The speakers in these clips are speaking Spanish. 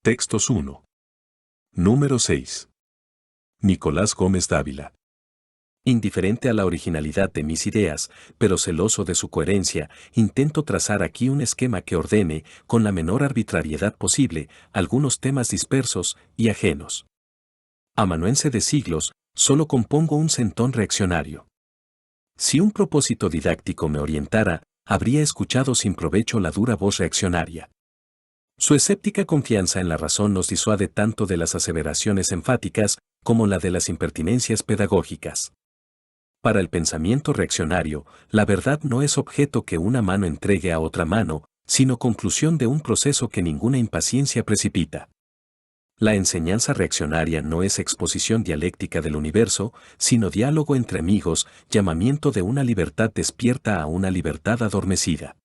Textos 1. Número 6. Nicolás Gómez Dávila. Indiferente a la originalidad de mis ideas, pero celoso de su coherencia, intento trazar aquí un esquema que ordene, con la menor arbitrariedad posible, algunos temas dispersos y ajenos. Amanuense de siglos, solo compongo un centón reaccionario. Si un propósito didáctico me orientara, habría escuchado sin provecho la dura voz reaccionaria. Su escéptica confianza en la razón nos disuade tanto de las aseveraciones enfáticas como la de las impertinencias pedagógicas. Para el pensamiento reaccionario, la verdad no es objeto que una mano entregue a otra mano, sino conclusión de un proceso que ninguna impaciencia precipita. La enseñanza reaccionaria no es exposición dialéctica del universo, sino diálogo entre amigos, llamamiento de una libertad despierta a una libertad adormecida.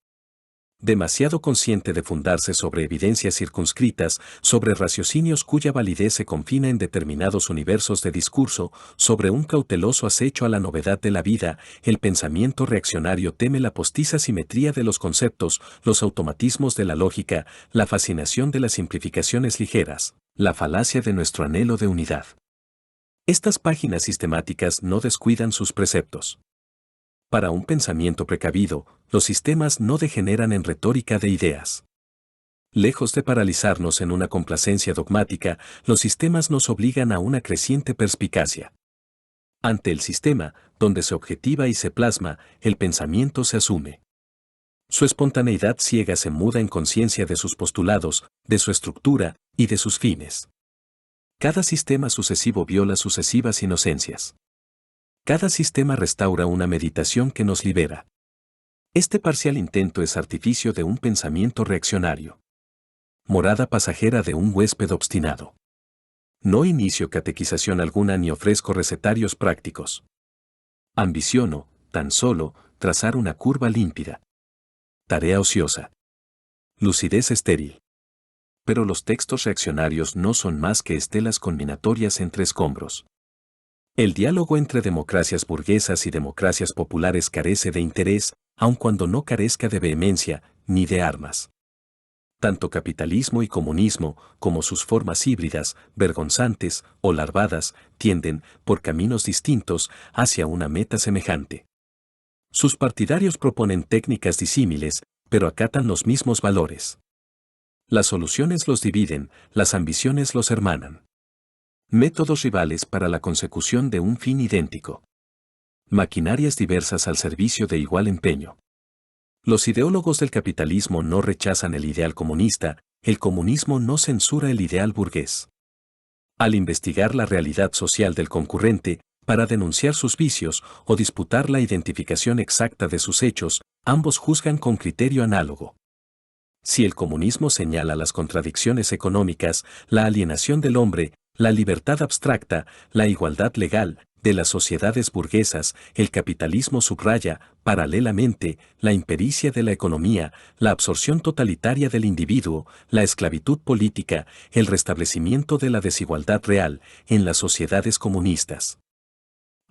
Demasiado consciente de fundarse sobre evidencias circunscritas, sobre raciocinios cuya validez se confina en determinados universos de discurso, sobre un cauteloso acecho a la novedad de la vida, el pensamiento reaccionario teme la postiza simetría de los conceptos, los automatismos de la lógica, la fascinación de las simplificaciones ligeras, la falacia de nuestro anhelo de unidad. Estas páginas sistemáticas no descuidan sus preceptos. Para un pensamiento precavido, los sistemas no degeneran en retórica de ideas. Lejos de paralizarnos en una complacencia dogmática, los sistemas nos obligan a una creciente perspicacia. Ante el sistema, donde se objetiva y se plasma, el pensamiento se asume. Su espontaneidad ciega se muda en conciencia de sus postulados, de su estructura y de sus fines. Cada sistema sucesivo viola sucesivas inocencias. Cada sistema restaura una meditación que nos libera. Este parcial intento es artificio de un pensamiento reaccionario. Morada pasajera de un huésped obstinado. No inicio catequización alguna ni ofrezco recetarios prácticos. Ambiciono, tan solo, trazar una curva límpida. Tarea ociosa. Lucidez estéril. Pero los textos reaccionarios no son más que estelas combinatorias entre escombros. El diálogo entre democracias burguesas y democracias populares carece de interés, aun cuando no carezca de vehemencia, ni de armas. Tanto capitalismo y comunismo, como sus formas híbridas, vergonzantes o larvadas, tienden, por caminos distintos, hacia una meta semejante. Sus partidarios proponen técnicas disímiles, pero acatan los mismos valores. Las soluciones los dividen, las ambiciones los hermanan. Métodos rivales para la consecución de un fin idéntico. Maquinarias diversas al servicio de igual empeño. Los ideólogos del capitalismo no rechazan el ideal comunista, el comunismo no censura el ideal burgués. Al investigar la realidad social del concurrente, para denunciar sus vicios o disputar la identificación exacta de sus hechos, ambos juzgan con criterio análogo. Si el comunismo señala las contradicciones económicas, la alienación del hombre, la libertad abstracta, la igualdad legal, de las sociedades burguesas, el capitalismo subraya, paralelamente, la impericia de la economía, la absorción totalitaria del individuo, la esclavitud política, el restablecimiento de la desigualdad real, en las sociedades comunistas.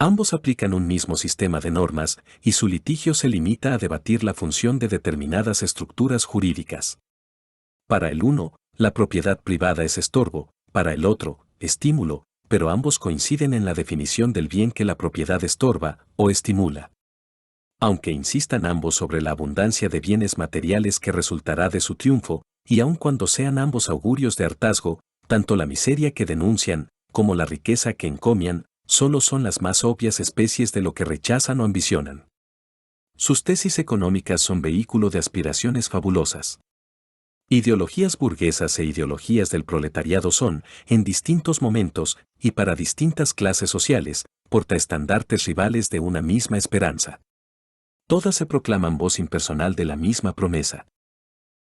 Ambos aplican un mismo sistema de normas, y su litigio se limita a debatir la función de determinadas estructuras jurídicas. Para el uno, la propiedad privada es estorbo, para el otro, estímulo, pero ambos coinciden en la definición del bien que la propiedad estorba o estimula. Aunque insistan ambos sobre la abundancia de bienes materiales que resultará de su triunfo, y aun cuando sean ambos augurios de hartazgo, tanto la miseria que denuncian, como la riqueza que encomian, solo son las más obvias especies de lo que rechazan o ambicionan. Sus tesis económicas son vehículo de aspiraciones fabulosas. Ideologías burguesas e ideologías del proletariado son, en distintos momentos, y para distintas clases sociales, portaestandartes rivales de una misma esperanza. Todas se proclaman voz impersonal de la misma promesa.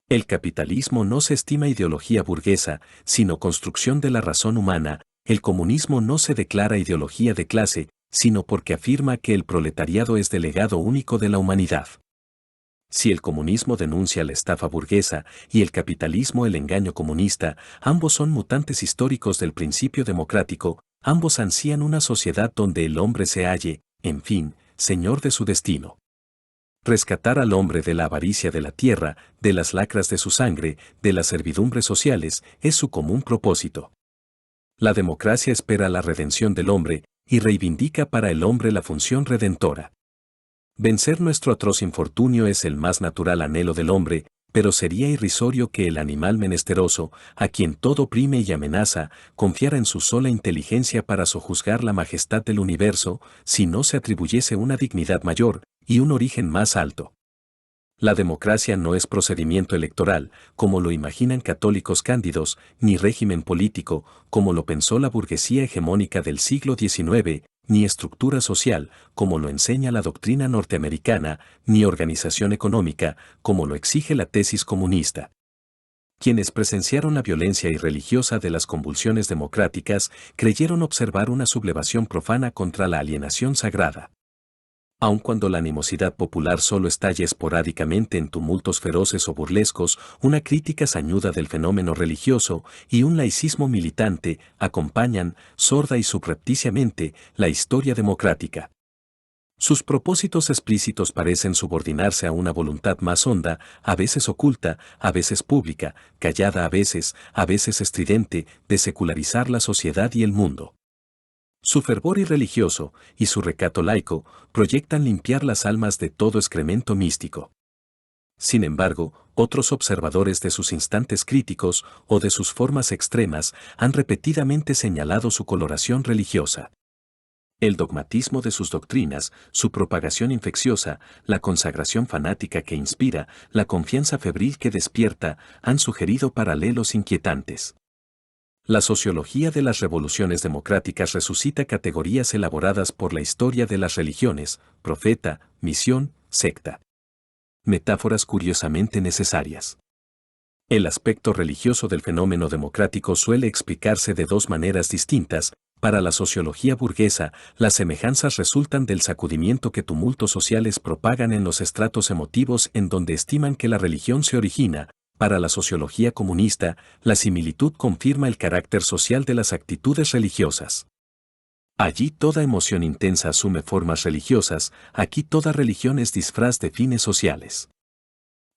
El capitalismo no se estima ideología burguesa, sino construcción de la razón humana. El comunismo no se declara ideología de clase, sino porque afirma que el proletariado es delegado único de la humanidad. Si el comunismo denuncia la estafa burguesa y el capitalismo el engaño comunista, ambos son mutantes históricos del principio democrático, ambos ansían una sociedad donde el hombre se halle, en fin, señor de su destino. Rescatar al hombre de la avaricia de la tierra, de las lacras de su sangre, de las servidumbres sociales, es su común propósito. La democracia espera la redención del hombre y reivindica para el hombre la función redentora. Vencer nuestro atroz infortunio es el más natural anhelo del hombre, pero sería irrisorio que el animal menesteroso, a quien todo oprime y amenaza, confiara en su sola inteligencia para sojuzgar la majestad del universo, si no se atribuyese una dignidad mayor y un origen más alto. La democracia no es procedimiento electoral, como lo imaginan católicos cándidos, ni régimen político, como lo pensó la burguesía hegemónica del siglo XIX, ni estructura social, como lo enseña la doctrina norteamericana, ni organización económica, como lo exige la tesis comunista. Quienes presenciaron la violencia irreligiosa de las convulsiones democráticas creyeron observar una sublevación profana contra la alienación sagrada. Aun cuando la animosidad popular solo estalla esporádicamente en tumultos feroces o burlescos, una crítica sañuda del fenómeno religioso y un laicismo militante acompañan, sorda y subrepticiamente, la historia democrática. Sus propósitos explícitos parecen subordinarse a una voluntad más honda, a veces oculta, a veces pública, callada a veces estridente, de secularizar la sociedad y el mundo. Su fervor irreligioso y su recato laico proyectan limpiar las almas de todo excremento místico. Sin embargo, otros observadores de sus instantes críticos o de sus formas extremas han repetidamente señalado su coloración religiosa. El dogmatismo de sus doctrinas, su propagación infecciosa, la consagración fanática que inspira, la confianza febril que despierta, han sugerido paralelos inquietantes. La sociología de las revoluciones democráticas resucita categorías elaboradas por la historia de las religiones, profeta, misión, secta. Metáforas curiosamente necesarias. El aspecto religioso del fenómeno democrático suele explicarse de dos maneras distintas. Para la sociología burguesa, las semejanzas resultan del sacudimiento que tumultos sociales propagan en los estratos emotivos en donde estiman que la religión se origina. Para la sociología comunista, la similitud confirma el carácter social de las actitudes religiosas. Allí toda emoción intensa asume formas religiosas, aquí toda religión es disfraz de fines sociales.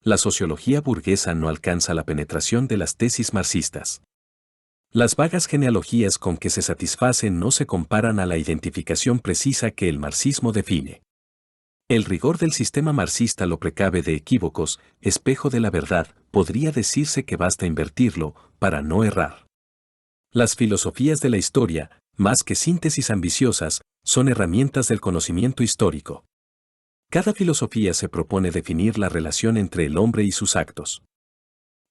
La sociología burguesa no alcanza la penetración de las tesis marxistas. Las vagas genealogías con que se satisfacen no se comparan a la identificación precisa que el marxismo define. El rigor del sistema marxista lo precave de equívocos, espejo de la verdad, podría decirse que basta invertirlo, para no errar. Las filosofías de la historia, más que síntesis ambiciosas, son herramientas del conocimiento histórico. Cada filosofía se propone definir la relación entre el hombre y sus actos.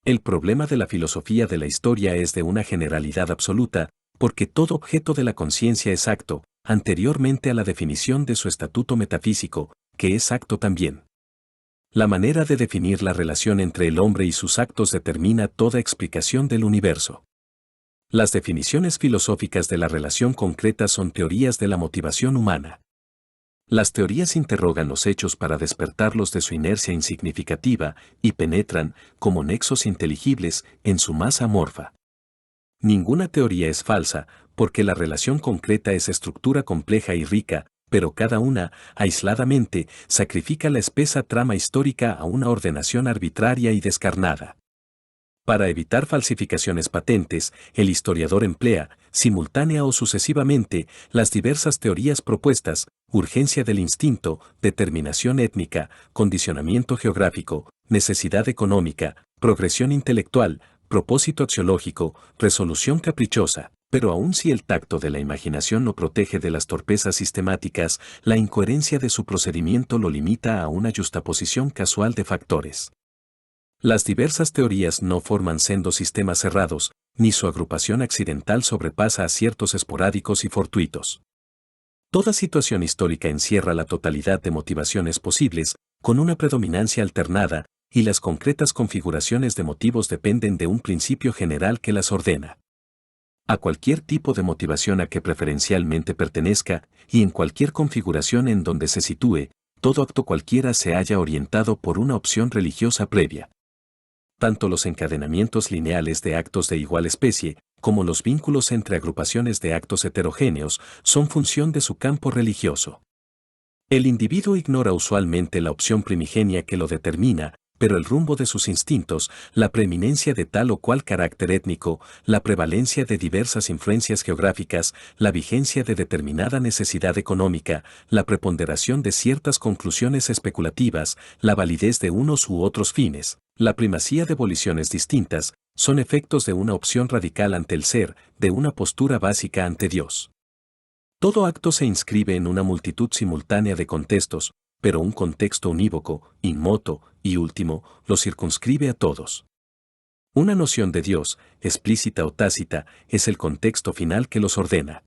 El problema de la filosofía de la historia es de una generalidad absoluta, porque todo objeto de la conciencia es acto, anteriormente a la definición de su estatuto metafísico, que es acto también. La manera de definir la relación entre el hombre y sus actos determina toda explicación del universo. Las definiciones filosóficas de la relación concreta son teorías de la motivación humana. Las teorías interrogan los hechos para despertarlos de su inercia insignificativa y penetran, como nexos inteligibles, en su masa amorfa. Ninguna teoría es falsa, porque la relación concreta es estructura compleja y rica, pero cada una, aisladamente, sacrifica la espesa trama histórica a una ordenación arbitraria y descarnada. Para evitar falsificaciones patentes, el historiador emplea, simultánea o sucesivamente, las diversas teorías propuestas: urgencia del instinto, determinación étnica, condicionamiento geográfico, necesidad económica, progresión intelectual, propósito axiológico, resolución caprichosa. Pero aun si el tacto de la imaginación lo protege de las torpezas sistemáticas, la incoherencia de su procedimiento lo limita a una yuxtaposición casual de factores. Las diversas teorías no forman sendos sistemas cerrados, ni su agrupación accidental sobrepasa aciertos esporádicos y fortuitos. Toda situación histórica encierra la totalidad de motivaciones posibles, con una predominancia alternada, y las concretas configuraciones de motivos dependen de un principio general que las ordena. A cualquier tipo de motivación a que preferencialmente pertenezca, y en cualquier configuración en donde se sitúe, todo acto cualquiera se halla orientado por una opción religiosa previa. Tanto los encadenamientos lineales de actos de igual especie, como los vínculos entre agrupaciones de actos heterogéneos, son función de su campo religioso. El individuo ignora usualmente la opción primigenia que lo determina, pero el rumbo de sus instintos, la preeminencia de tal o cual carácter étnico, la prevalencia de diversas influencias geográficas, la vigencia de determinada necesidad económica, la preponderación de ciertas conclusiones especulativas, la validez de unos u otros fines, la primacía de voliciones distintas, son efectos de una opción radical ante el ser, de una postura básica ante Dios. Todo acto se inscribe en una multitud simultánea de contextos, pero un contexto unívoco, inmoto y último, lo circunscribe a todos. Una noción de Dios, explícita o tácita, es el contexto final que los ordena.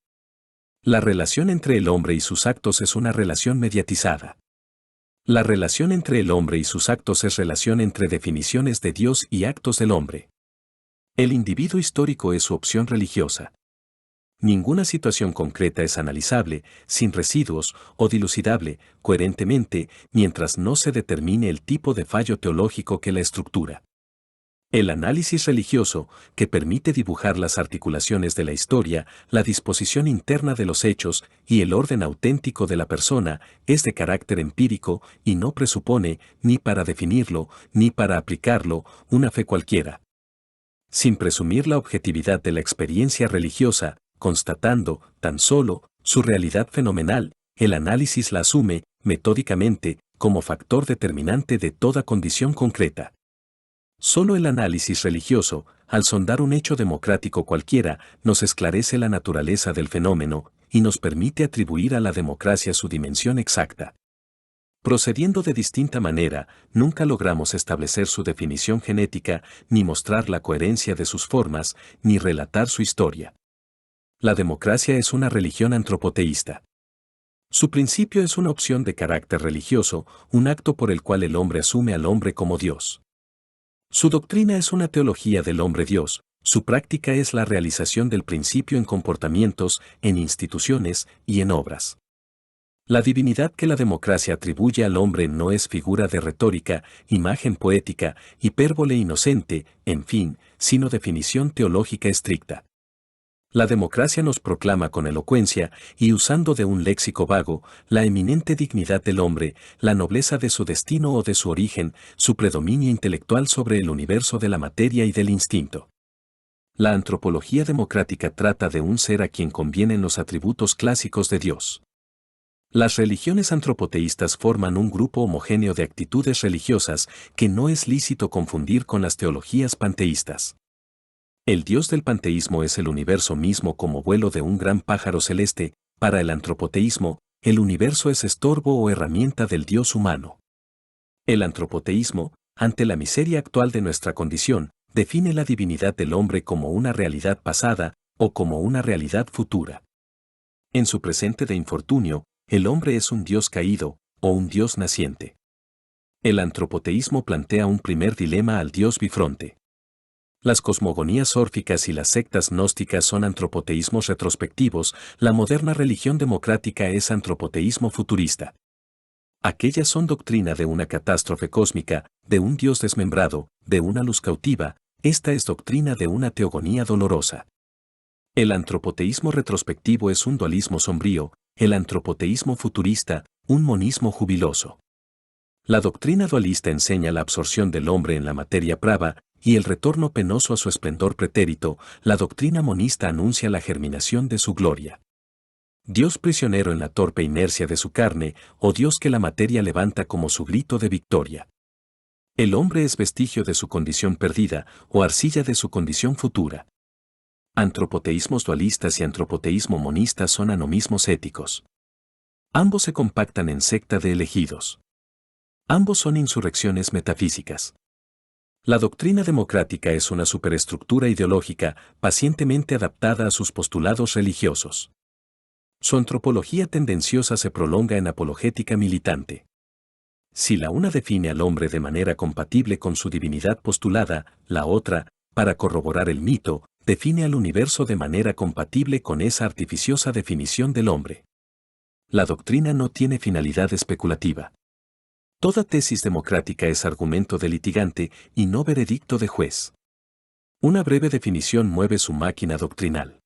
La relación entre el hombre y sus actos es una relación mediatizada. La relación entre el hombre y sus actos es relación entre definiciones de Dios y actos del hombre. El individuo histórico es su opción religiosa. Ninguna situación concreta es analizable, sin residuos, o dilucidable, coherentemente, mientras no se determine el tipo de fallo teológico que la estructura. El análisis religioso, que permite dibujar las articulaciones de la historia, la disposición interna de los hechos y el orden auténtico de la persona, es de carácter empírico y no presupone, ni para definirlo, ni para aplicarlo, una fe cualquiera. Sin presumir la objetividad de la experiencia religiosa, constatando, tan solo, su realidad fenomenal, el análisis la asume, metódicamente, como factor determinante de toda condición concreta. Solo el análisis religioso, al sondar un hecho democrático cualquiera, nos esclarece la naturaleza del fenómeno y nos permite atribuir a la democracia su dimensión exacta. Procediendo de distinta manera, nunca logramos establecer su definición genética, ni mostrar la coherencia de sus formas, ni relatar su historia. La democracia es una religión antropoteísta. Su principio es una opción de carácter religioso, un acto por el cual el hombre asume al hombre como Dios. Su doctrina es una teología del hombre-Dios, su práctica es la realización del principio en comportamientos, en instituciones y en obras. La divinidad que la democracia atribuye al hombre no es figura de retórica, imagen poética, hipérbole inocente, en fin, sino definición teológica estricta. La democracia nos proclama con elocuencia, y usando de un léxico vago, la eminente dignidad del hombre, la nobleza de su destino o de su origen, su predominio intelectual sobre el universo de la materia y del instinto. La antropología democrática trata de un ser a quien convienen los atributos clásicos de Dios. Las religiones antropoteístas forman un grupo homogéneo de actitudes religiosas que no es lícito confundir con las teologías panteístas. El Dios del panteísmo es el universo mismo como vuelo de un gran pájaro celeste, para el antropoteísmo, el universo es estorbo o herramienta del Dios humano. El antropoteísmo, ante la miseria actual de nuestra condición, define la divinidad del hombre como una realidad pasada o como una realidad futura. En su presente de infortunio, el hombre es un Dios caído o un Dios naciente. El antropoteísmo plantea un primer dilema al Dios bifronte. Las cosmogonías órficas y las sectas gnósticas son antropoteísmos retrospectivos, la moderna religión democrática es antropoteísmo futurista. Aquellas son doctrina de una catástrofe cósmica, de un Dios desmembrado, de una luz cautiva, esta es doctrina de una teogonía dolorosa. El antropoteísmo retrospectivo es un dualismo sombrío, el antropoteísmo futurista, un monismo jubiloso. La doctrina dualista enseña la absorción del hombre en la materia prava y el retorno penoso a su esplendor pretérito, la doctrina monista anuncia la germinación de su gloria. Dios prisionero en la torpe inercia de su carne, o Dios que la materia levanta como su grito de victoria. El hombre es vestigio de su condición perdida, o arcilla de su condición futura. Antropoteísmos dualistas y antropoteísmo monista son anomismos éticos. Ambos se compactan en secta de elegidos. Ambos son insurrecciones metafísicas. La doctrina democrática es una superestructura ideológica pacientemente adaptada a sus postulados religiosos. Su antropología tendenciosa se prolonga en apologética militante. Si la una define al hombre de manera compatible con su divinidad postulada, la otra, para corroborar el mito, define al universo de manera compatible con esa artificiosa definición del hombre. La doctrina no tiene finalidad especulativa. Toda tesis democrática es argumento de litigante y no veredicto de juez. Una breve definición mueve su máquina doctrinal.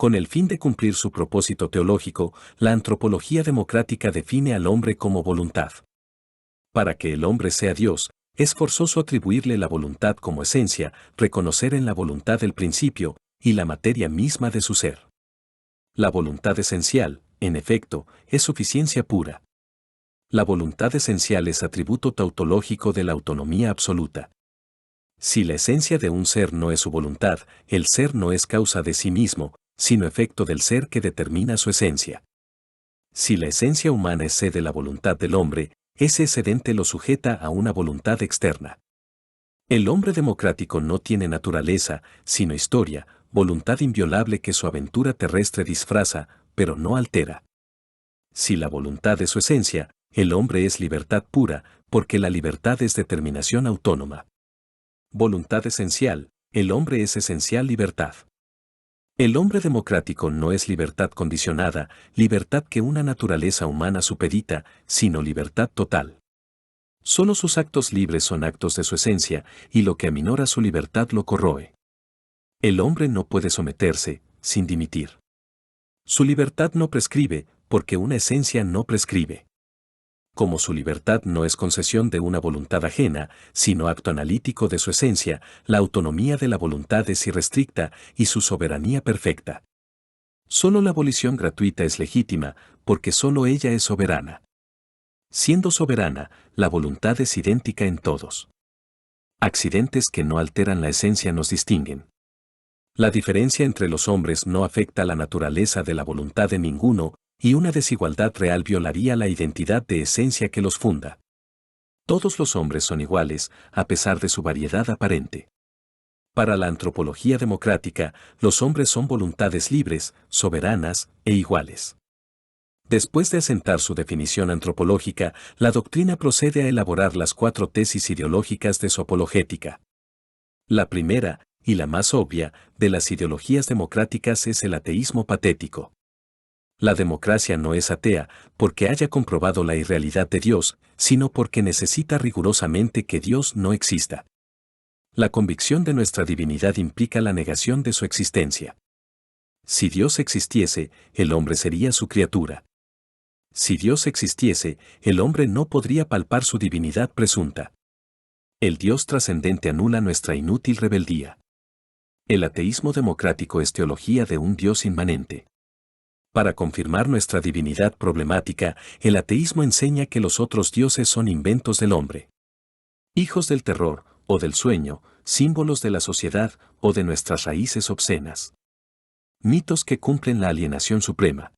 Con el fin de cumplir su propósito teológico, la antropología democrática define al hombre como voluntad. Para que el hombre sea Dios, es forzoso atribuirle la voluntad como esencia, reconocer en la voluntad el principio y la materia misma de su ser. La voluntad esencial, en efecto, es suficiencia pura. La voluntad esencial es atributo tautológico de la autonomía absoluta. Si la esencia de un ser no es su voluntad, el ser no es causa de sí mismo, sino efecto del ser que determina su esencia. Si la esencia humana excede la voluntad del hombre, ese excedente lo sujeta a una voluntad externa. El hombre democrático no tiene naturaleza, sino historia, voluntad inviolable que su aventura terrestre disfraza, pero no altera. Si la voluntad es su esencia, el hombre es libertad pura, porque la libertad es determinación autónoma. Voluntad esencial, el hombre es esencial libertad. El hombre democrático no es libertad condicionada, libertad que una naturaleza humana supedita, sino libertad total. Solo sus actos libres son actos de su esencia, y lo que aminora su libertad lo corroe. El hombre no puede someterse, sin dimitir. Su libertad no prescribe, porque una esencia no prescribe. Como su libertad no es concesión de una voluntad ajena, sino acto analítico de su esencia, la autonomía de la voluntad es irrestricta y su soberanía perfecta. Solo la abolición gratuita es legítima, porque solo ella es soberana. Siendo soberana, la voluntad es idéntica en todos. Accidentes que no alteran la esencia nos distinguen. La diferencia entre los hombres no afecta la naturaleza de la voluntad de ninguno, y una desigualdad real violaría la identidad de esencia que los funda. Todos los hombres son iguales, a pesar de su variedad aparente. Para la antropología democrática, los hombres son voluntades libres, soberanas e iguales. Después de asentar su definición antropológica, la doctrina procede a elaborar las 4 tesis ideológicas de su apologética. La primera, y la más obvia, de las ideologías democráticas es el ateísmo patético. La democracia no es atea porque haya comprobado la irrealidad de Dios, sino porque necesita rigurosamente que Dios no exista. La convicción de nuestra divinidad implica la negación de su existencia. Si Dios existiese, el hombre sería su criatura. Si Dios existiese, el hombre no podría palpar su divinidad presunta. El Dios trascendente anula nuestra inútil rebeldía. El ateísmo democrático es teología de un Dios inmanente. Para confirmar nuestra divinidad problemática, el ateísmo enseña que los otros dioses son inventos del hombre. Hijos del terror, o del sueño, símbolos de la sociedad, o de nuestras raíces obscenas. Mitos que cumplen la alienación suprema.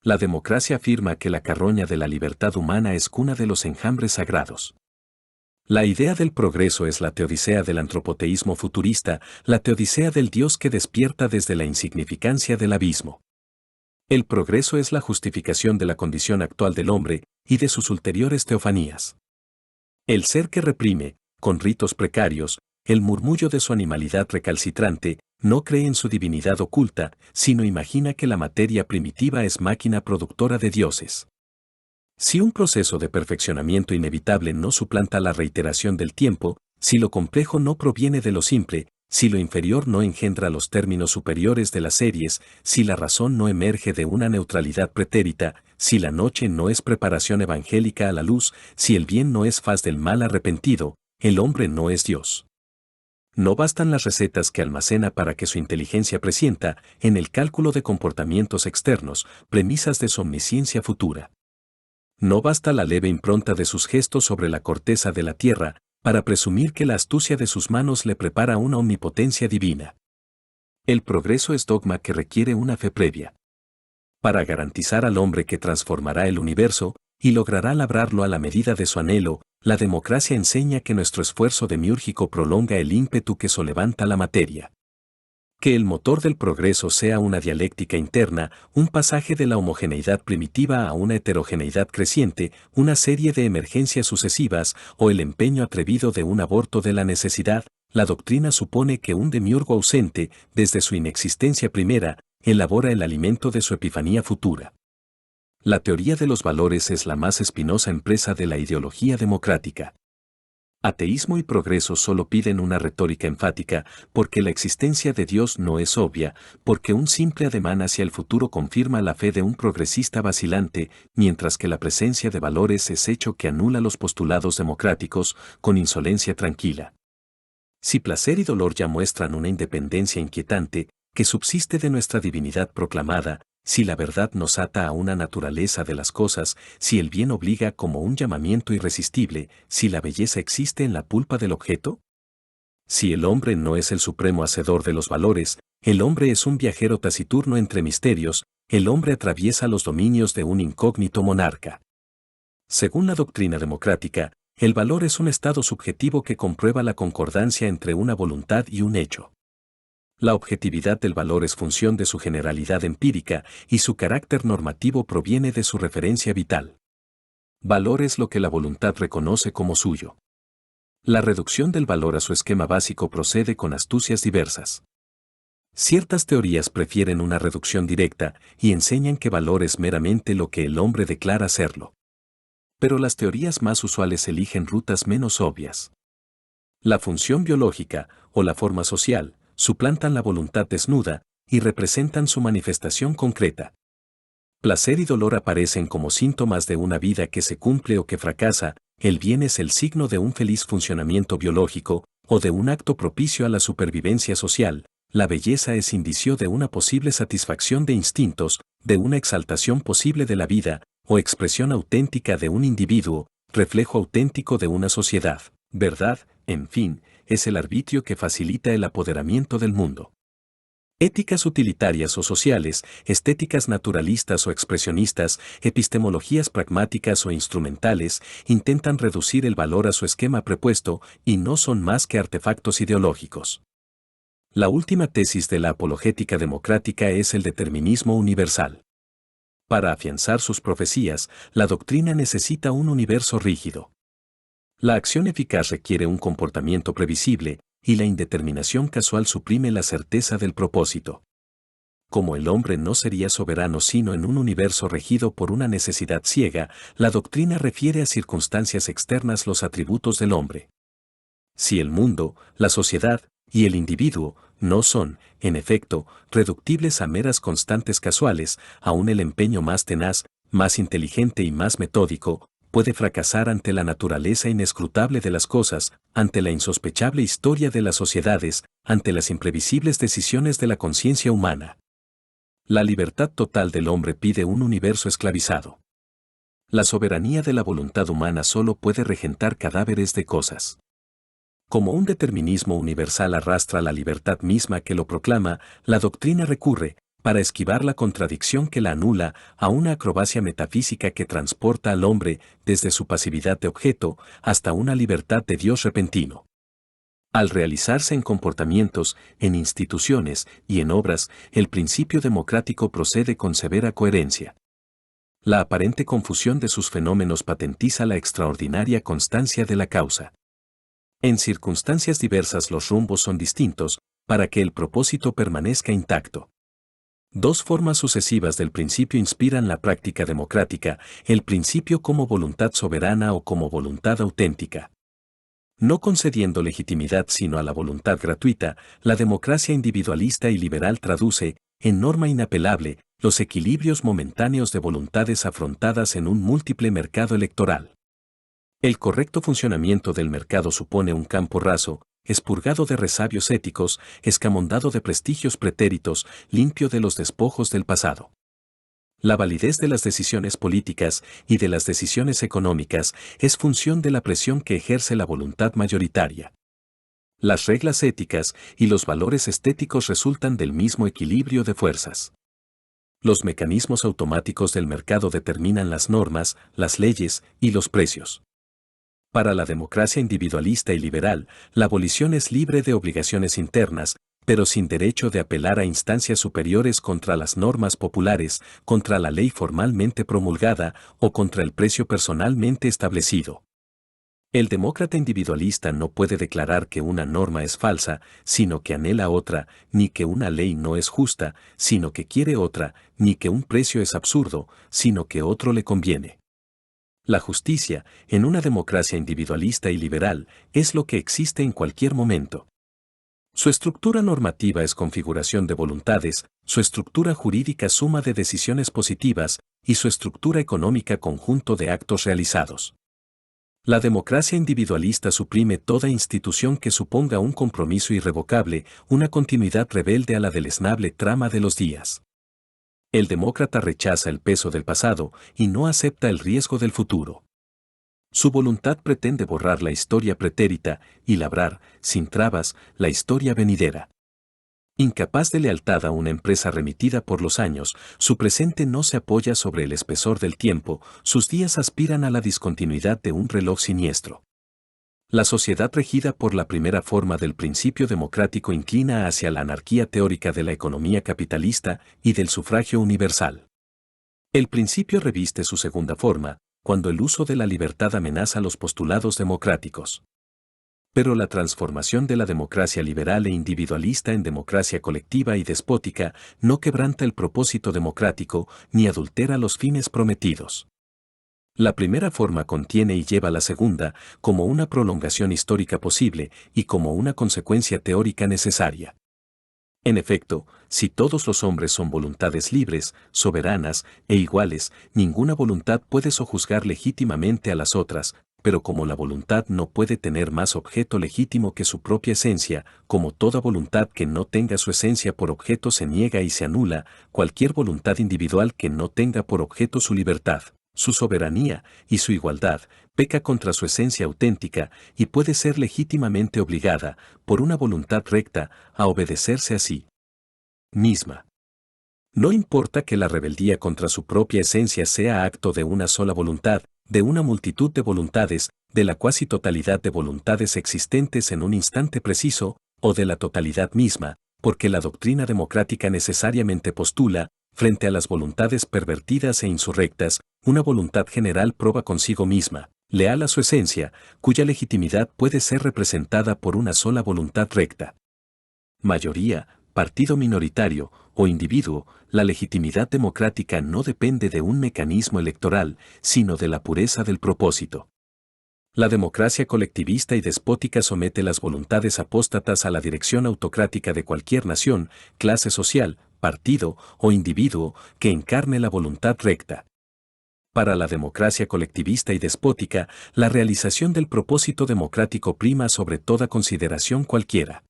La democracia afirma que la carroña de la libertad humana es cuna de los enjambres sagrados. La idea del progreso es la teodicea del antropoteísmo futurista, la teodicea del Dios que despierta desde la insignificancia del abismo. El progreso es la justificación de la condición actual del hombre y de sus ulteriores teofanías. El ser que reprime, con ritos precarios, el murmullo de su animalidad recalcitrante, no cree en su divinidad oculta, sino imagina que la materia primitiva es máquina productora de dioses. Si un proceso de perfeccionamiento inevitable no suplanta la reiteración del tiempo, si lo complejo no proviene de lo simple, si lo inferior no engendra los términos superiores de las series, si la razón no emerge de una neutralidad pretérita, si la noche no es preparación evangélica a la luz, si el bien no es faz del mal arrepentido, el hombre no es Dios. No bastan las recetas que almacena para que su inteligencia presienta, en el cálculo de comportamientos externos, premisas de su omnisciencia futura. No basta la leve impronta de sus gestos sobre la corteza de la tierra, para presumir que la astucia de sus manos le prepara una omnipotencia divina. El progreso es dogma que requiere una fe previa. Para garantizar al hombre que transformará el universo, y logrará labrarlo a la medida de su anhelo, la democracia enseña que nuestro esfuerzo demiúrgico prolonga el ímpetu que solevanta la materia. Que el motor del progreso sea una dialéctica interna, un pasaje de la homogeneidad primitiva a una heterogeneidad creciente, una serie de emergencias sucesivas, o el empeño atrevido de un aborto de la necesidad, la doctrina supone que un demiurgo ausente, desde su inexistencia primera, elabora el alimento de su epifanía futura. La teoría de los valores es la más espinosa empresa de la ideología democrática. Ateísmo y progreso solo piden una retórica enfática, porque la existencia de Dios no es obvia, porque un simple ademán hacia el futuro confirma la fe de un progresista vacilante, mientras que la presencia de valores es hecho que anula los postulados democráticos, con insolencia tranquila. Si placer y dolor ya muestran una independencia inquietante, que subsiste de nuestra divinidad proclamada, si la verdad nos ata a una naturaleza de las cosas, si el bien obliga como un llamamiento irresistible, si la belleza existe en la pulpa del objeto. Si el hombre no es el supremo hacedor de los valores, el hombre es un viajero taciturno entre misterios, el hombre atraviesa los dominios de un incógnito monarca. Según la doctrina democrática, el valor es un estado subjetivo que comprueba la concordancia entre una voluntad y un hecho. La objetividad del valor es función de su generalidad empírica y su carácter normativo proviene de su referencia vital. Valor es lo que la voluntad reconoce como suyo. La reducción del valor a su esquema básico procede con astucias diversas. Ciertas teorías prefieren una reducción directa y enseñan que valor es meramente lo que el hombre declara serlo. Pero las teorías más usuales eligen rutas menos obvias. La función biológica, o la forma social, suplantan la voluntad desnuda y representan su manifestación concreta. Placer y dolor aparecen como síntomas de una vida que se cumple o que fracasa, el bien es el signo de un feliz funcionamiento biológico o de un acto propicio a la supervivencia social, la belleza es indicio de una posible satisfacción de instintos, de una exaltación posible de la vida, o expresión auténtica de un individuo, reflejo auténtico de una sociedad. Verdad, en fin, es el arbitrio que facilita el apoderamiento del mundo. Éticas utilitarias o sociales, estéticas naturalistas o expresionistas, epistemologías pragmáticas o instrumentales, intentan reducir el valor a su esquema prepuesto y no son más que artefactos ideológicos. La última tesis de la apologética democrática es el determinismo universal. Para afianzar sus profecías, la doctrina necesita un universo rígido. La acción eficaz requiere un comportamiento previsible, y la indeterminación casual suprime la certeza del propósito. Como el hombre no sería soberano sino en un universo regido por una necesidad ciega, la doctrina refiere a circunstancias externas los atributos del hombre. Si el mundo, la sociedad y el individuo no son, en efecto, reductibles a meras constantes casuales, aún el empeño más tenaz, más inteligente y más metódico, puede fracasar ante la naturaleza inescrutable de las cosas, ante la insospechable historia de las sociedades, ante las imprevisibles decisiones de la conciencia humana. La libertad total del hombre pide un universo esclavizado. La soberanía de la voluntad humana solo puede regentar cadáveres de cosas. Como un determinismo universal arrastra la libertad misma que lo proclama, la doctrina recurre, para esquivar la contradicción que la anula, a una acrobacia metafísica que transporta al hombre, desde su pasividad de objeto, hasta una libertad de Dios repentino. Al realizarse en comportamientos, en instituciones y en obras, el principio democrático procede con severa coherencia. La aparente confusión de sus fenómenos patentiza la extraordinaria constancia de la causa. En circunstancias diversas los rumbos son distintos, para que el propósito permanezca intacto. Dos formas sucesivas del principio inspiran la práctica democrática, el principio como voluntad soberana o como voluntad auténtica. No concediendo legitimidad sino a la voluntad gratuita, la democracia individualista y liberal traduce, en norma inapelable, los equilibrios momentáneos de voluntades afrontadas en un múltiple mercado electoral. El correcto funcionamiento del mercado supone un campo raso, expurgado de resabios éticos, escamondado de prestigios pretéritos, limpio de los despojos del pasado. La validez de las decisiones políticas y de las decisiones económicas es función de la presión que ejerce la voluntad mayoritaria. Las reglas éticas y los valores estéticos resultan del mismo equilibrio de fuerzas. Los mecanismos automáticos del mercado determinan las normas, las leyes y los precios. Para la democracia individualista y liberal, la abolición es libre de obligaciones internas, pero sin derecho de apelar a instancias superiores contra las normas populares, contra la ley formalmente promulgada o contra el precio personalmente establecido. El demócrata individualista no puede declarar que una norma es falsa, sino que anhela otra, ni que una ley no es justa, sino que quiere otra, ni que un precio es absurdo, sino que otro le conviene. La justicia, en una democracia individualista y liberal, es lo que existe en cualquier momento. Su estructura normativa es configuración de voluntades, su estructura jurídica suma de decisiones positivas, y su estructura económica conjunto de actos realizados. La democracia individualista suprime toda institución que suponga un compromiso irrevocable, una continuidad rebelde a la deleznable trama de los días. El demócrata rechaza el peso del pasado y no acepta el riesgo del futuro. Su voluntad pretende borrar la historia pretérita y labrar, sin trabas, la historia venidera. Incapaz de lealtad a una empresa remitida por los años, su presente no se apoya sobre el espesor del tiempo, sus días aspiran a la discontinuidad de un reloj siniestro. La sociedad regida por la primera forma del principio democrático inclina hacia la anarquía teórica de la economía capitalista y del sufragio universal. El principio reviste su segunda forma, cuando el uso de la libertad amenaza los postulados democráticos. Pero la transformación de la democracia liberal e individualista en democracia colectiva y despótica no quebranta el propósito democrático ni adultera los fines prometidos. La primera forma contiene y lleva la segunda como una prolongación histórica posible y como una consecuencia teórica necesaria. En efecto, si todos los hombres son voluntades libres, soberanas e iguales, ninguna voluntad puede sojuzgar legítimamente a las otras, pero como la voluntad no puede tener más objeto legítimo que su propia esencia, como toda voluntad que no tenga su esencia por objeto se niega y se anula, cualquier voluntad individual que no tenga por objeto su libertad, su soberanía y su igualdad, peca contra su esencia auténtica y puede ser legítimamente obligada, por una voluntad recta, a obedecerse a sí misma. No importa que la rebeldía contra su propia esencia sea acto de una sola voluntad, de una multitud de voluntades, de la cuasi totalidad de voluntades existentes en un instante preciso, o de la totalidad misma, porque la doctrina democrática necesariamente postula, frente a las voluntades pervertidas e insurrectas, una voluntad general proba consigo misma, leal a su esencia, cuya legitimidad puede ser representada por una sola voluntad recta. Mayoría, partido minoritario o individuo, la legitimidad democrática no depende de un mecanismo electoral, sino de la pureza del propósito. La democracia colectivista y despótica somete las voluntades apóstatas a la dirección autocrática de cualquier nación, clase social, partido o individuo que encarne la voluntad recta. Para la democracia colectivista y despótica, la realización del propósito democrático prima sobre toda consideración cualquiera.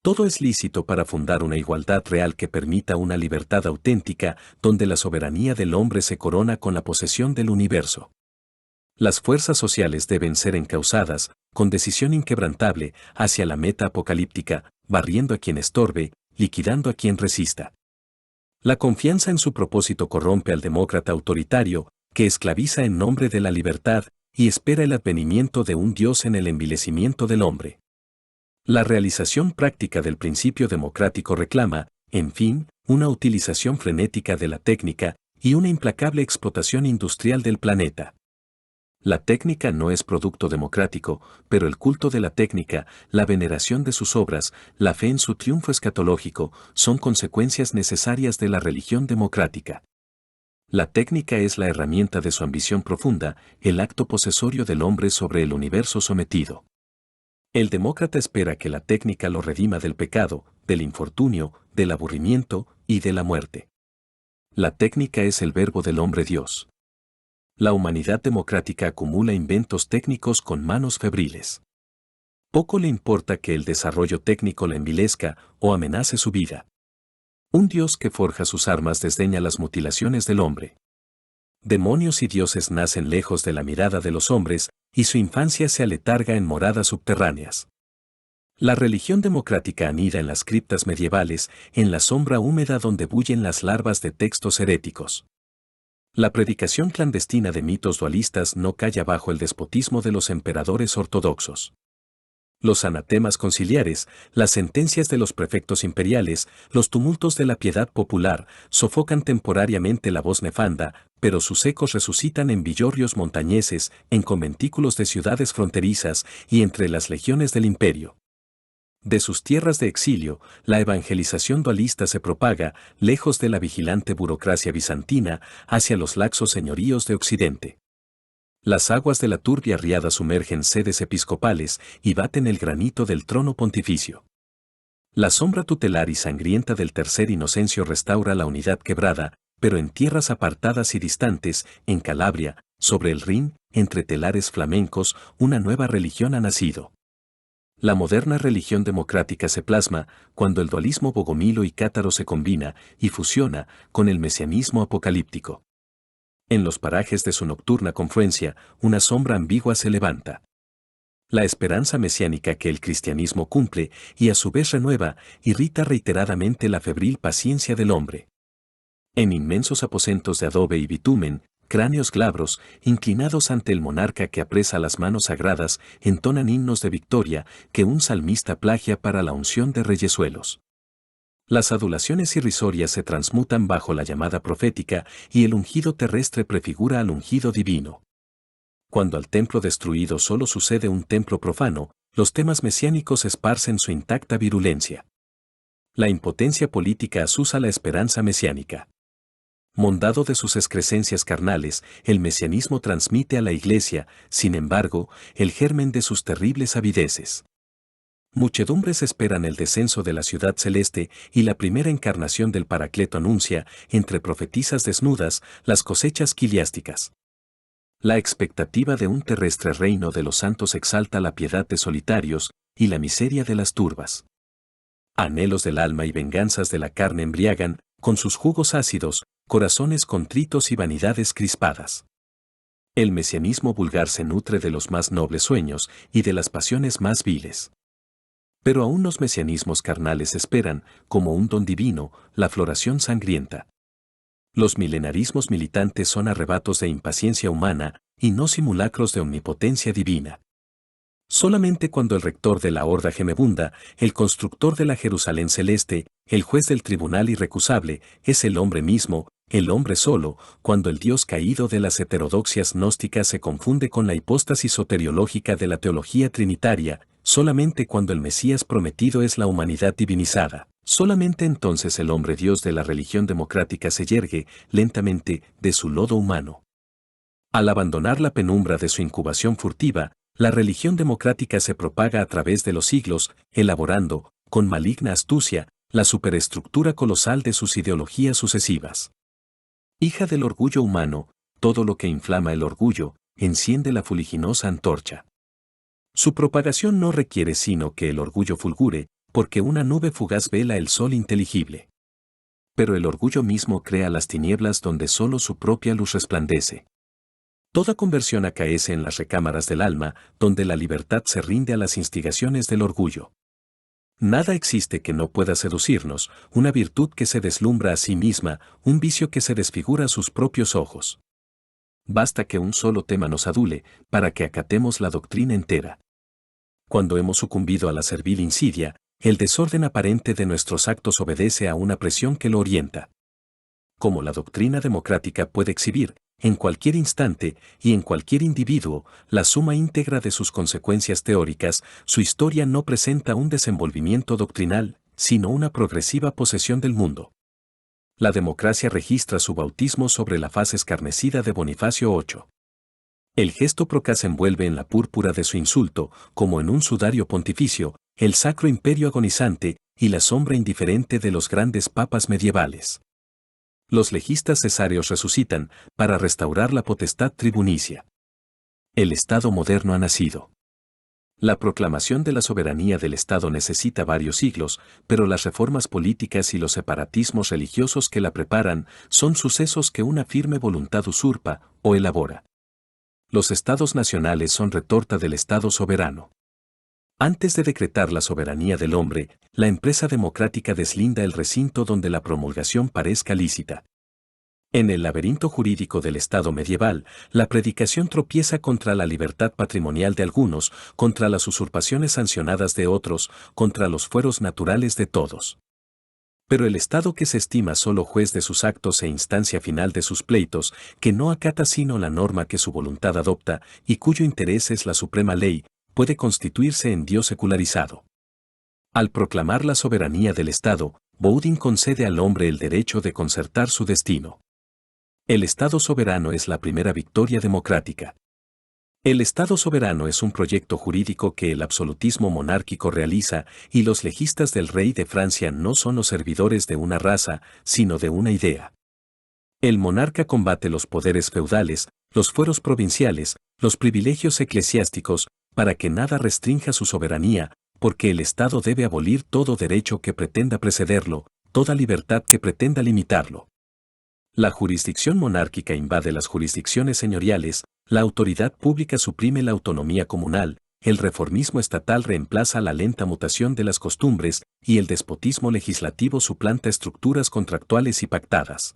Todo es lícito para fundar una igualdad real que permita una libertad auténtica, donde la soberanía del hombre se corona con la posesión del universo. Las fuerzas sociales deben ser encausadas, con decisión inquebrantable, hacia la meta apocalíptica, barriendo a quien estorbe, liquidando a quien resista. La confianza en su propósito corrompe al demócrata autoritario, que esclaviza en nombre de la libertad, y espera el advenimiento de un Dios en el envilecimiento del hombre. La realización práctica del principio democrático reclama, en fin, una utilización frenética de la técnica y una implacable explotación industrial del planeta. La técnica no es producto democrático, pero el culto de la técnica, la veneración de sus obras, la fe en su triunfo escatológico, son consecuencias necesarias de la religión democrática. La técnica es la herramienta de su ambición profunda, el acto posesorio del hombre sobre el universo sometido. El demócrata espera que la técnica lo redima del pecado, del infortunio, del aburrimiento y de la muerte. La técnica es el verbo del hombre Dios. La humanidad democrática acumula inventos técnicos con manos febriles. Poco le importa que el desarrollo técnico la envilezca o amenace su vida. Un Dios que forja sus armas desdeña las mutilaciones del hombre. Demonios y dioses nacen lejos de la mirada de los hombres, y su infancia se aletarga en moradas subterráneas. La religión democrática anida en las criptas medievales, en la sombra húmeda donde bullen las larvas de textos heréticos. La predicación clandestina de mitos dualistas no calla bajo el despotismo de los emperadores ortodoxos. Los anatemas conciliares, las sentencias de los prefectos imperiales, los tumultos de la piedad popular, sofocan temporariamente la voz nefanda, pero sus ecos resucitan en villorrios montañeses, en conventículos de ciudades fronterizas y entre las legiones del imperio. De sus tierras de exilio, la evangelización dualista se propaga, lejos de la vigilante burocracia bizantina, hacia los laxos señoríos de Occidente. Las aguas de la turbia riada sumergen sedes episcopales y baten el granito del trono pontificio. La sombra tutelar y sangrienta del tercer Inocencio restaura la unidad quebrada, pero en tierras apartadas y distantes, en Calabria, sobre el Rin, entre telares flamencos, una nueva religión ha nacido. La moderna religión democrática se plasma cuando el dualismo bogomilo y cátaro se combina y fusiona con el mesianismo apocalíptico. En los parajes de su nocturna confluencia, una sombra ambigua se levanta. La esperanza mesiánica que el cristianismo cumple y a su vez renueva, irrita reiteradamente la febril paciencia del hombre. En inmensos aposentos de adobe y bitumen, cráneos glabros, inclinados ante el monarca que apresa las manos sagradas, entonan himnos de victoria que un salmista plagia para la unción de reyesuelos. Las adulaciones irrisorias se transmutan bajo la llamada profética y el ungido terrestre prefigura al ungido divino. Cuando al templo destruido solo sucede un templo profano, los temas mesiánicos esparcen su intacta virulencia. La impotencia política asusa la esperanza mesiánica. Mondado de sus excrescencias carnales, el mesianismo transmite a la Iglesia, sin embargo, el germen de sus terribles avideces. Muchedumbres esperan el descenso de la ciudad celeste y la primera encarnación del Paracleto anuncia, entre profetisas desnudas, las cosechas quiliásticas. La expectativa de un terrestre reino de los santos exalta la piedad de solitarios y la miseria de las turbas. Anhelos del alma y venganzas de la carne embriagan, con sus jugos ácidos, corazones contritos y vanidades crispadas. El mesianismo vulgar se nutre de los más nobles sueños y de las pasiones más viles. Pero aún los mesianismos carnales esperan, como un don divino, la floración sangrienta. Los milenarismos militantes son arrebatos de impaciencia humana y no simulacros de omnipotencia divina. Solamente cuando el rector de la horda gemebunda, el constructor de la Jerusalén celeste, el juez del tribunal irrecusable, es el hombre mismo, el hombre solo, cuando el Dios caído de las heterodoxias gnósticas se confunde con la hipóstasis soteriológica de la teología trinitaria, solamente cuando el Mesías prometido es la humanidad divinizada, solamente entonces el hombre Dios de la religión democrática se yergue, lentamente, de su lodo humano. Al abandonar la penumbra de su incubación furtiva, la religión democrática se propaga a través de los siglos, elaborando, con maligna astucia, la superestructura colosal de sus ideologías sucesivas. Hija del orgullo humano, todo lo que inflama el orgullo, enciende la fuliginosa antorcha. Su propagación no requiere sino que el orgullo fulgure, porque una nube fugaz vela el sol inteligible. Pero el orgullo mismo crea las tinieblas donde solo su propia luz resplandece. Toda conversión acaece en las recámaras del alma, donde la libertad se rinde a las instigaciones del orgullo. Nada existe que no pueda seducirnos, una virtud que se deslumbra a sí misma, un vicio que se desfigura a sus propios ojos. Basta que un solo tema nos adule, para que acatemos la doctrina entera. Cuando hemos sucumbido a la servil insidia, el desorden aparente de nuestros actos obedece a una presión que lo orienta. Como la doctrina democrática puede exhibir, en cualquier instante y en cualquier individuo, la suma íntegra de sus consecuencias teóricas, su historia no presenta un desenvolvimiento doctrinal, sino una progresiva posesión del mundo. La democracia registra su bautismo sobre la faz escarnecida de Bonifacio VIII. El gesto procaz envuelve en la púrpura de su insulto, como en un sudario pontificio, el sacro imperio agonizante y la sombra indiferente de los grandes papas medievales. Los legistas cesáreos resucitan para restaurar la potestad tribunicia. El Estado moderno ha nacido. La proclamación de la soberanía del Estado necesita varios siglos, pero las reformas políticas y los separatismos religiosos que la preparan son sucesos que una firme voluntad usurpa o elabora. Los Estados nacionales son retorta del Estado soberano. Antes de decretar la soberanía del hombre, la empresa democrática deslinda el recinto donde la promulgación parezca lícita. En el laberinto jurídico del Estado medieval, la predicación tropieza contra la libertad patrimonial de algunos, contra las usurpaciones sancionadas de otros, contra los fueros naturales de todos. Pero el Estado que se estima solo juez de sus actos e instancia final de sus pleitos, que no acata sino la norma que su voluntad adopta y cuyo interés es la suprema ley, puede constituirse en Dios secularizado. Al proclamar la soberanía del Estado, Baudin concede al hombre el derecho de concertar su destino. El Estado soberano es la primera victoria democrática. El Estado soberano es un proyecto jurídico que el absolutismo monárquico realiza, y los legistas del rey de Francia no son los servidores de una raza, sino de una idea. El monarca combate los poderes feudales, los fueros provinciales, los privilegios eclesiásticos, para que nada restrinja su soberanía, porque el Estado debe abolir todo derecho que pretenda precederlo, toda libertad que pretenda limitarlo. La jurisdicción monárquica invade las jurisdicciones señoriales, la autoridad pública suprime la autonomía comunal, el reformismo estatal reemplaza la lenta mutación de las costumbres, y el despotismo legislativo suplanta estructuras contractuales y pactadas.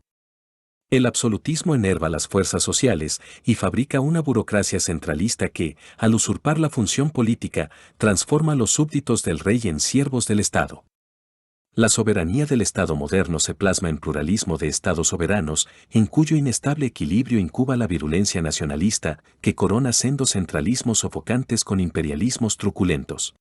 El absolutismo enerva las fuerzas sociales y fabrica una burocracia centralista que, al usurpar la función política, transforma a los súbditos del rey en siervos del Estado. La soberanía del Estado moderno se plasma en pluralismo de Estados soberanos, en cuyo inestable equilibrio incuba la virulencia nacionalista, que corona sendos centralismos sofocantes con imperialismos truculentos.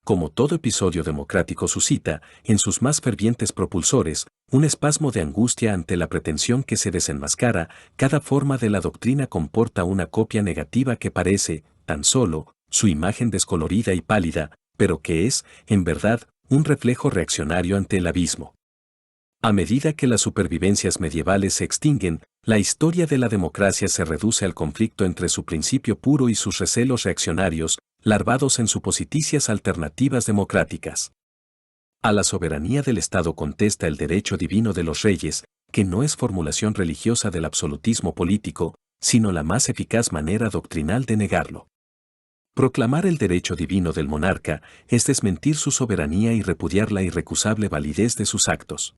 Como todo episodio democrático suscita, en sus más fervientes propulsores, un espasmo de angustia ante la pretensión que se desenmascara, cada forma de la doctrina comporta una copia negativa que parece, tan solo, su imagen descolorida y pálida, pero que es, en verdad, un reflejo reaccionario ante el abismo. A medida que las supervivencias medievales se extinguen, la historia de la democracia se reduce al conflicto entre su principio puro y sus recelos reaccionarios, larvados en supositicias alternativas democráticas. A la soberanía del Estado contesta el derecho divino de los reyes, que no es formulación religiosa del absolutismo político, sino la más eficaz manera doctrinal de negarlo. Proclamar el derecho divino del monarca es desmentir su soberanía y repudiar la irrecusable validez de sus actos.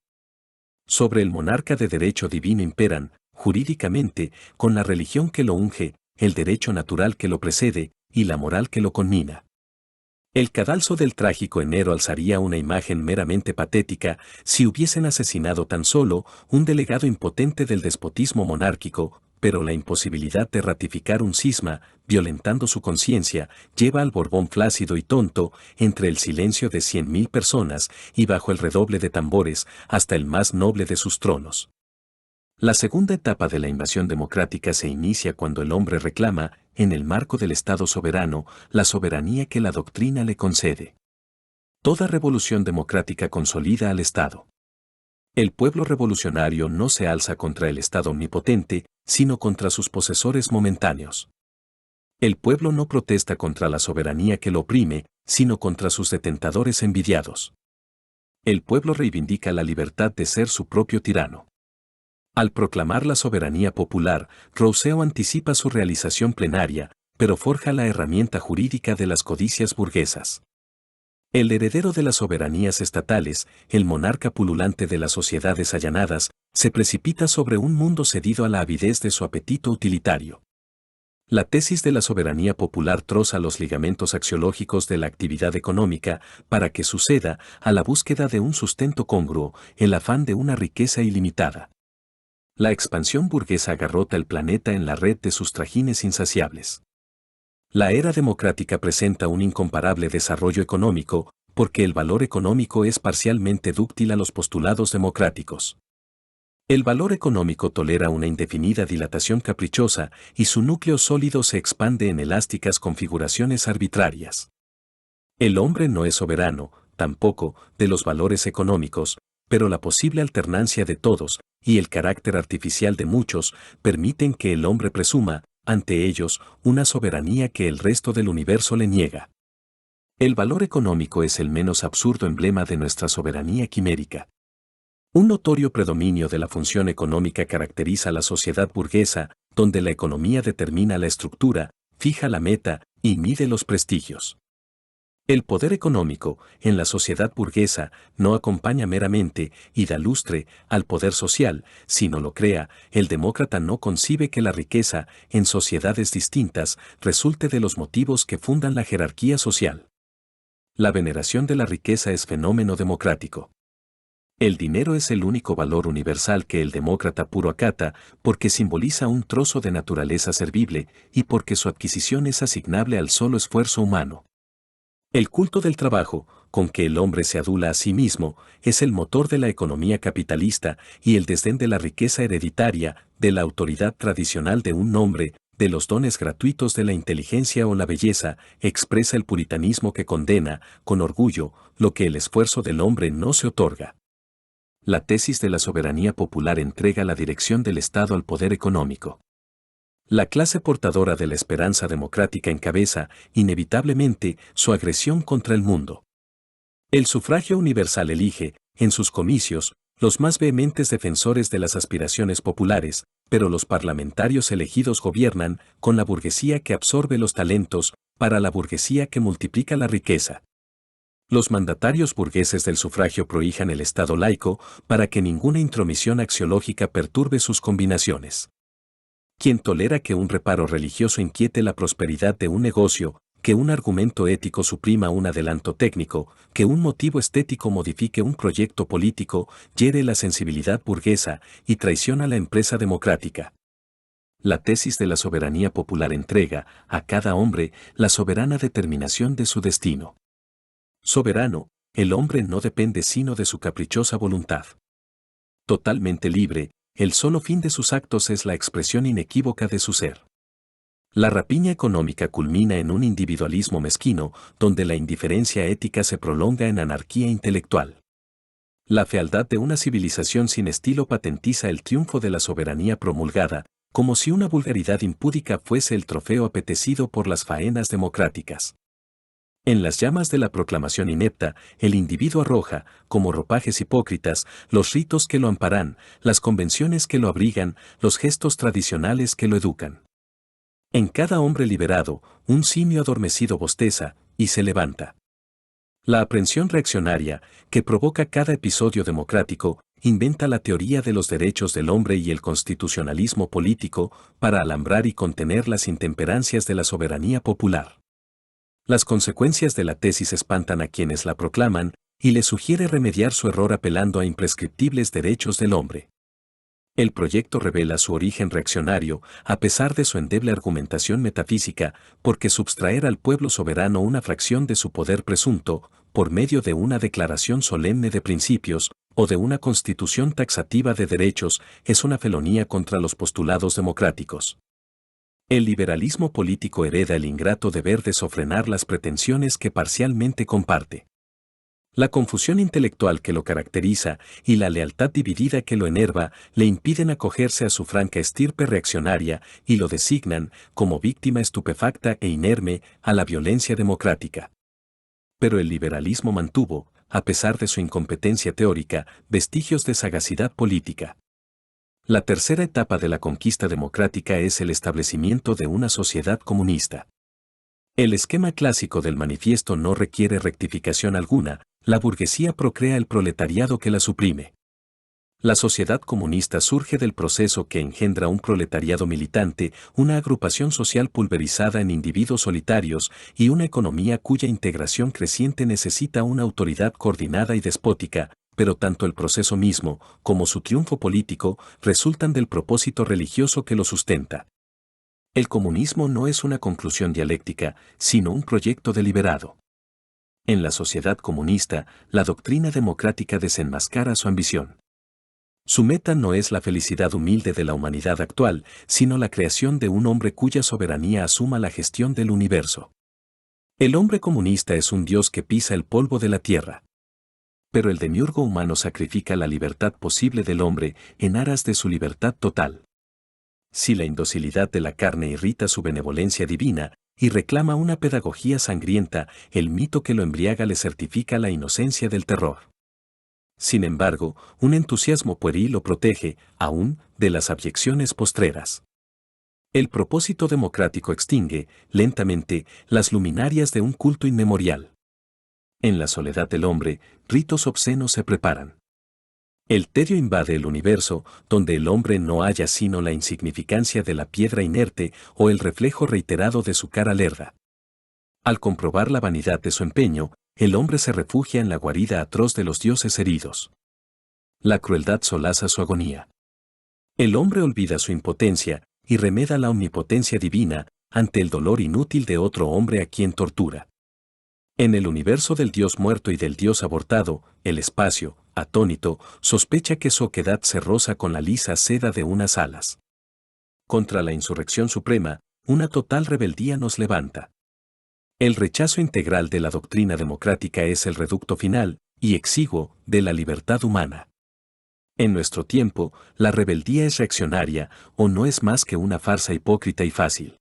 Sobre el monarca de derecho divino imperan, jurídicamente, con la religión que lo unge, el derecho natural que lo precede, y la moral que lo conmina. El cadalso del trágico enero alzaría una imagen meramente patética si hubiesen asesinado tan solo un delegado impotente del despotismo monárquico, pero la imposibilidad de ratificar un cisma, violentando su conciencia, lleva al Borbón flácido y tonto, entre el silencio de 100.000 personas y bajo el redoble de tambores, hasta el más noble de sus tronos. La segunda etapa de la invasión democrática se inicia cuando el hombre reclama, en el marco del Estado soberano, la soberanía que la doctrina le concede. Toda revolución democrática consolida al Estado. El pueblo revolucionario no se alza contra el Estado omnipotente, sino contra sus posesores momentáneos. El pueblo no protesta contra la soberanía que lo oprime, sino contra sus detentadores envidiados. El pueblo reivindica la libertad de ser su propio tirano. Al proclamar la soberanía popular, Rousseau anticipa su realización plenaria, pero forja la herramienta jurídica de las codicias burguesas. El heredero de las soberanías estatales, el monarca pululante de las sociedades allanadas, se precipita sobre un mundo cedido a la avidez de su apetito utilitario. La tesis de la soberanía popular troza los ligamentos axiológicos de la actividad económica para que suceda a la búsqueda de un sustento congruo, el afán de una riqueza ilimitada. La expansión burguesa agarrota el planeta en la red de sus trajines insaciables. La era democrática presenta un incomparable desarrollo económico, porque el valor económico es parcialmente dúctil a los postulados democráticos. El valor económico tolera una indefinida dilatación caprichosa y su núcleo sólido se expande en elásticas configuraciones arbitrarias. El hombre no es soberano, tampoco, de los valores económicos, pero la posible alternancia de todos, y el carácter artificial de muchos, permiten que el hombre presuma, ante ellos, una soberanía que el resto del universo le niega. El valor económico es el menos absurdo emblema de nuestra soberanía quimérica. Un notorio predominio de la función económica caracteriza la sociedad burguesa, donde la economía determina la estructura, fija la meta y mide los prestigios. El poder económico, en la sociedad burguesa, no acompaña meramente y da lustre al poder social, sino lo crea. El demócrata no concibe que la riqueza, en sociedades distintas, resulte de los motivos que fundan la jerarquía social. La veneración de la riqueza es fenómeno democrático. El dinero es el único valor universal que el demócrata puro acata, porque simboliza un trozo de naturaleza servible y porque su adquisición es asignable al solo esfuerzo humano. El culto del trabajo, con que el hombre se adula a sí mismo, es el motor de la economía capitalista, y el desdén de la riqueza hereditaria, de la autoridad tradicional de un nombre, de los dones gratuitos de la inteligencia o la belleza, expresa el puritanismo que condena, con orgullo, lo que el esfuerzo del hombre no se otorga. La tesis de la soberanía popular entrega la dirección del Estado al poder económico. La clase portadora de la esperanza democrática encabeza, inevitablemente, su agresión contra el mundo. El sufragio universal elige, en sus comicios, los más vehementes defensores de las aspiraciones populares, pero los parlamentarios elegidos gobiernan, con la burguesía que absorbe los talentos, para la burguesía que multiplica la riqueza. Los mandatarios burgueses del sufragio prohijan el Estado laico, para que ninguna intromisión axiológica perturbe sus combinaciones. Quien tolera que un reparo religioso inquiete la prosperidad de un negocio, que un argumento ético suprima un adelanto técnico, que un motivo estético modifique un proyecto político, hiere la sensibilidad burguesa y traiciona la empresa democrática. La tesis de la soberanía popular entrega, a cada hombre, la soberana determinación de su destino. Soberano, el hombre no depende sino de su caprichosa voluntad. Totalmente libre, el solo fin de sus actos es la expresión inequívoca de su ser. La rapiña económica culmina en un individualismo mezquino, donde la indiferencia ética se prolonga en anarquía intelectual. La fealdad de una civilización sin estilo patentiza el triunfo de la soberanía promulgada, como si una vulgaridad impúdica fuese el trofeo apetecido por las faenas democráticas. En las llamas de la proclamación inepta, el individuo arroja, como ropajes hipócritas, los ritos que lo amparan, las convenciones que lo abrigan, los gestos tradicionales que lo educan. En cada hombre liberado, un simio adormecido bosteza, y se levanta. La aprensión reaccionaria, que provoca cada episodio democrático, inventa la teoría de los derechos del hombre y el constitucionalismo político, para alambrar y contener las intemperancias de la soberanía popular. Las consecuencias de la tesis espantan a quienes la proclaman, y les sugiere remediar su error apelando a imprescriptibles derechos del hombre. El proyecto revela su origen reaccionario, a pesar de su endeble argumentación metafísica, porque subtraer al pueblo soberano una fracción de su poder presunto, por medio de una declaración solemne de principios, o de una constitución taxativa de derechos, es una felonía contra los postulados democráticos. El liberalismo político hereda el ingrato deber de sofrenar las pretensiones que parcialmente comparte. La confusión intelectual que lo caracteriza y la lealtad dividida que lo enerva le impiden acogerse a su franca estirpe reaccionaria y lo designan, como víctima estupefacta e inerme, a la violencia democrática. Pero el liberalismo mantuvo, a pesar de su incompetencia teórica, vestigios de sagacidad política. La tercera etapa de la conquista democrática es el establecimiento de una sociedad comunista. El esquema clásico del manifiesto no requiere rectificación alguna, la burguesía procrea el proletariado que la suprime. La sociedad comunista surge del proceso que engendra un proletariado militante, una agrupación social pulverizada en individuos solitarios y una economía cuya integración creciente necesita una autoridad coordinada y despótica, pero tanto el proceso mismo como su triunfo político resultan del propósito religioso que lo sustenta. El comunismo no es una conclusión dialéctica, sino un proyecto deliberado. En la sociedad comunista, la doctrina democrática desenmascara su ambición. Su meta no es la felicidad humilde de la humanidad actual, sino la creación de un hombre cuya soberanía asuma la gestión del universo. El hombre comunista es un Dios que pisa el polvo de la tierra. Pero el demiurgo humano sacrifica la libertad posible del hombre en aras de su libertad total. Si la indocilidad de la carne irrita su benevolencia divina, y reclama una pedagogía sangrienta, el mito que lo embriaga le certifica la inocencia del terror. Sin embargo, un entusiasmo pueril lo protege, aún, de las abyecciones postreras. El propósito democrático extingue, lentamente, las luminarias de un culto inmemorial. En la soledad del hombre, ritos obscenos se preparan. El tedio invade el universo, donde el hombre no halla sino la insignificancia de la piedra inerte o el reflejo reiterado de su cara lerda. Al comprobar la vanidad de su empeño, el hombre se refugia en la guarida atroz de los dioses heridos. La crueldad solaza su agonía. El hombre olvida su impotencia y remeda la omnipotencia divina ante el dolor inútil de otro hombre a quien tortura. En el universo del Dios muerto y del Dios abortado, el espacio, atónito, sospecha que su oquedad se roza con la lisa seda de unas alas. Contra la insurrección suprema, Una total rebeldía nos levanta. El rechazo integral de la doctrina democrática es el reducto final, y exiguo, de la libertad humana. En nuestro tiempo, la rebeldía es reaccionaria, o no es más que una farsa hipócrita y fácil.